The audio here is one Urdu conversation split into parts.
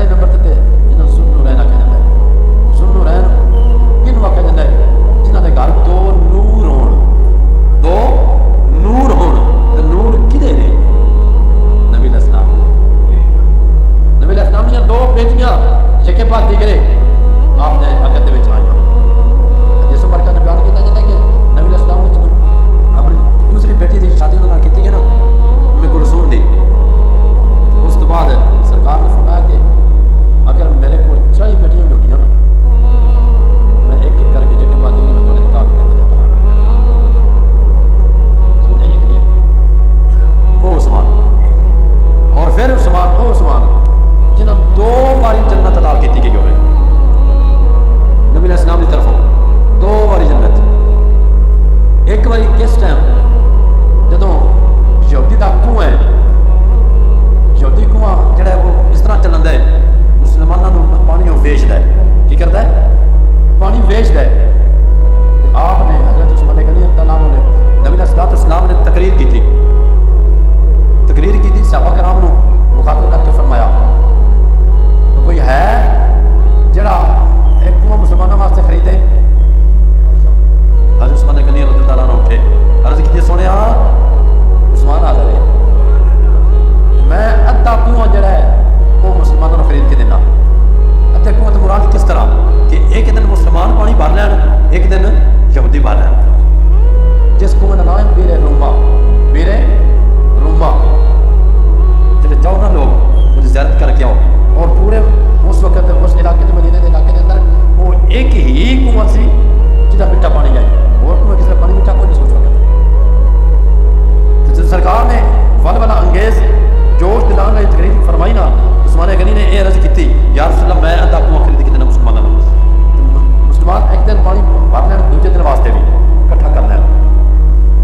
پہلے نمبر تے جنہاں سنو رہنا کہہ جاتا ہے. سنو رہن کنوں آکھیا جاتا ہے؟ جنہاں دے گھر دو نور ہون. دو نور ہون. تے نور کدے نے؟ نبی علیہ السلام. نبی علیہ السلام دیاں دو بیٹیاں یکے پاس دیگرے آپ نے عقد دے وچ آئیاں. جس برکت نے بیان کیتا جاتا ہے کہ نبی علیہ السلام نے جدوں اپنی دوسری بیٹی دی شادی انہاں نال کیتی ہے نا ام کلثوم دی، اس تو بعد سرکار نے فرمایا کہ اگر میرے کو 40 بیٹیاں بھی ہوگی نا میں ایک ایک کر کے جتنے بعد میں تھوڑے نکاح کر دیتا ہوں. سمجھائیے کہ نہیں؟ وہ عثمان اور پھر عثمان وہ عثمان جنہاں دو باری جنت عطا کیتی گئی ہوئے نبی علیہ السلام کی طرفوں. دو باری جنت. ایک باری کس ٹائم جدوں یہودی دا کنواں ہے، یہودی کنواں جڑا ہے وہ اس طرح چلندا ہے مسلمانوں نوں پانی وہ ویچدا ہے. کی کردا ہے؟ پانی ویچدا ہے. آپ نے حضرت عثمان غنی رضی اللہ عنہ نے نبی علیہ السلام نے تقریر کی تھی. تقریر کی تھی صحابہ کرام نوں مخاطب کر کے فرمایا تو کوئی ہے جڑا ایک کنواں مسلمانوں واسطے خریدے؟ حضرت عثمان غنی رضی اللہ عنہ اٹھے عرض کی سنیا عثمان حاضر ہے، میں ادھا کنواں جڑا ہے وہ مسلمانوں کو خرید کے دینا. ادھے کنواں تو مراد کس طرح کہ ایک دن مسلمان پانی بھر لین ایک دن یہودی بھر لین. جس کنویں کا نام ہے بیر روما. بیر روما جب جاؤ نا لوگ مجھے زیارت کر کے آؤ اور پورے اس وقت اس علاقے کے مدینے کے علاقے کے اندر وہ ایک ہی کنواں سی جہاں میٹھا پانی جائے اور کنویں کسی پانی میٹھا کوئی نہیں. سوچ وقت سرکار نے ولولہ انگیز جوش دلان والی تقریر فرمائی نا عثمان غنی نے یہ عرض کی یا رسول اللہ میں ادھا کنواں خرید کے دینا مسلمانوں کو. مسلمان ایک دن پانی بھر لین دوسرے دن واسطے بھی کٹھا کر لین.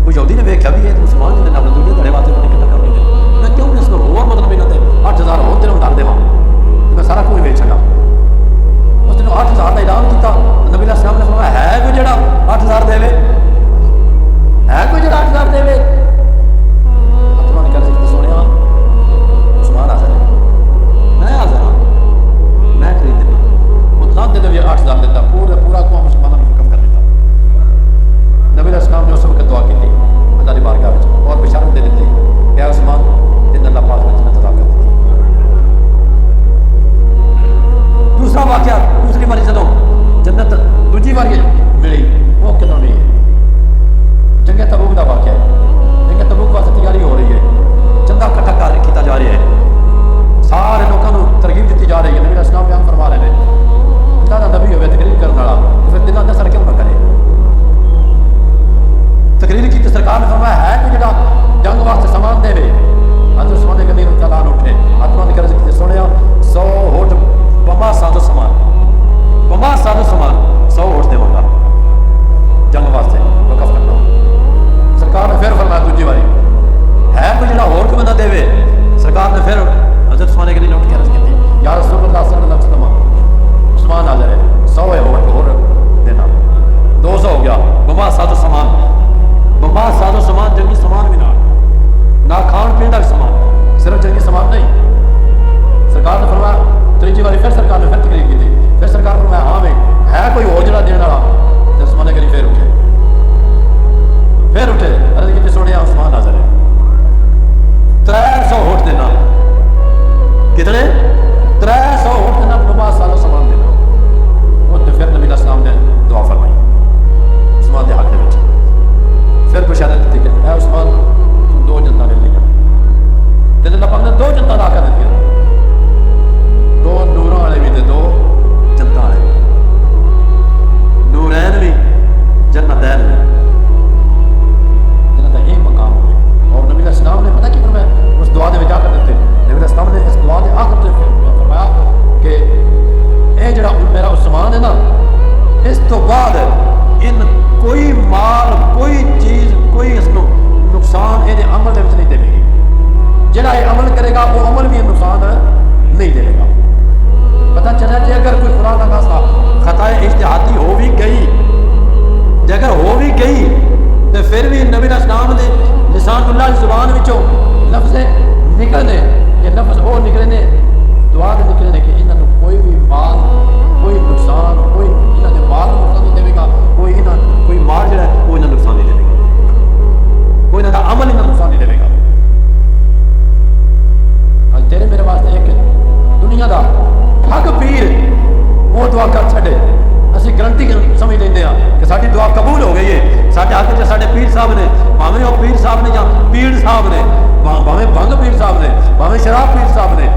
وہ یہودی نے ویکھیا بھی یہ مسلمان جن نے دوسرے دھڑے واسطے پانی کٹھا کر لیا میں کیوں اس کو اور مطلب نہیں کرتے 8000 اور دن اتار دے میں سارا کوئی ویچ چھڈا. اس نے 8000 کا اعلان کیتا. نبی علیہ السلام نے فرمایا ہے کوئی جڑا 8000 دے؟ ہے کوئی جڑا 8000 دے؟ اپنا نے کہا سنیا عثمان حاضر ہے، میں حاضر ہوں، میں خرید دینا. وہ تھا دے 8000 دیتا پورا کنواں مسلمانوں نے حکم کر دیتا. نبی علیہ السلام نے اس وقت دعا کی تھی اللہ کی بارگاہ میں اور بشارت دے دیتی کہ اے عثمان تین اللہ پاک نے جنت عطا کر دی. دوسرا واقعہ دوسری باری جدوں جنت دوسری باری ملی وہ کدوں نہیں ہے؟ جنگ تبوک کا واقعہ ہے. جنگ تبوک واسطے تیاری ہو رہی ہے، چندہ کٹھا کیتا جا رہا ہے، سارے لوگوں کو ترغیب دیتی جا رہی ہے. نبی علیہ السلام بیان فرما رہے ہیں اللہ کا نبی ہوئے تقریر کرنے والا تو پھر دلوں کا اثر کیوں نہ کرے. تقریر کی تو سرکار نے فرمایا ہے کہ جڑا جنگ واسطے سامان دے حضرت عثمان غنی رضی اللہ عنہ اٹھے آتما نے کہا کہ سنیا 100 ہوٹ بما سازو سامان 100 ہوٹ دے گا جنگ واسطے وقف کرنا. سرکار نے پھر فرمایا دوسری باری ہے کوئی جڑا ہور کو بندہ دے؟ سرکار نے پھر حضرت عثمان غنی نے اٹھ کے عرض کی یا رسول اللہ صلی اللہ علیہ وسلم عثمان حاضر ہے 100 ہوٹ اور دینا. 200 ہو گیا. بما سازو سامان جنگی سامان بھی نہ کھان پین کا بھی سامان، صرف جنگی سامان نہیں. سرکار نے فرمایا تیجی باری پھر سرکار نے پھر تقریر کی تھی. پھر سرکار نے فرمایا ہاں بھائی ہے کوئی اور جڑا دینے والا؟ عثمان غنی پھر اٹھے عرض کی سنیا عثمان حاضر ہے 300 ہوٹ دینا. کتنے؟ 300 ہوٹ دینا. بما سازو سامان دینا. وہ تو پھر نبی علیہ السلام نے دعا فرمائی عثمان دے حق دے وچ. پھر بشارت دیتی کہ اے عثمان دو جنتاں لے لیا. تے اللہ پاک نے دو جنتاں عطا کر دتیاں. 2 نوراں والے بھی تے 2 جنتاں والے بھی. نورین بھی جنتین بھی. جنت ایک مقام ہوئے. اور نبی علیہ السلام نے پتہ کی فرمایا اس دعا دے وچ آ کر دیتے. نبی علیہ السلام نے اس دعا دے آخر تے فرمایا کہ اے جڑا میرا عثمان ہے نا اس تو بعد ان کوئی مال کوئی چیز کوئی اس کو نقصان یہ عمل نہیں دے گی. جڑا یہ عمل کرے گا وہ عمل بھی نقصان علاقے چ ساڈے پیر صاحب نے، بھاویں وہ پیر صاحب نے یا پیڑ صاحب نے، بھاویں بھنگ پیر صاحب نے، بھاویں شراب پیر صاحب نے،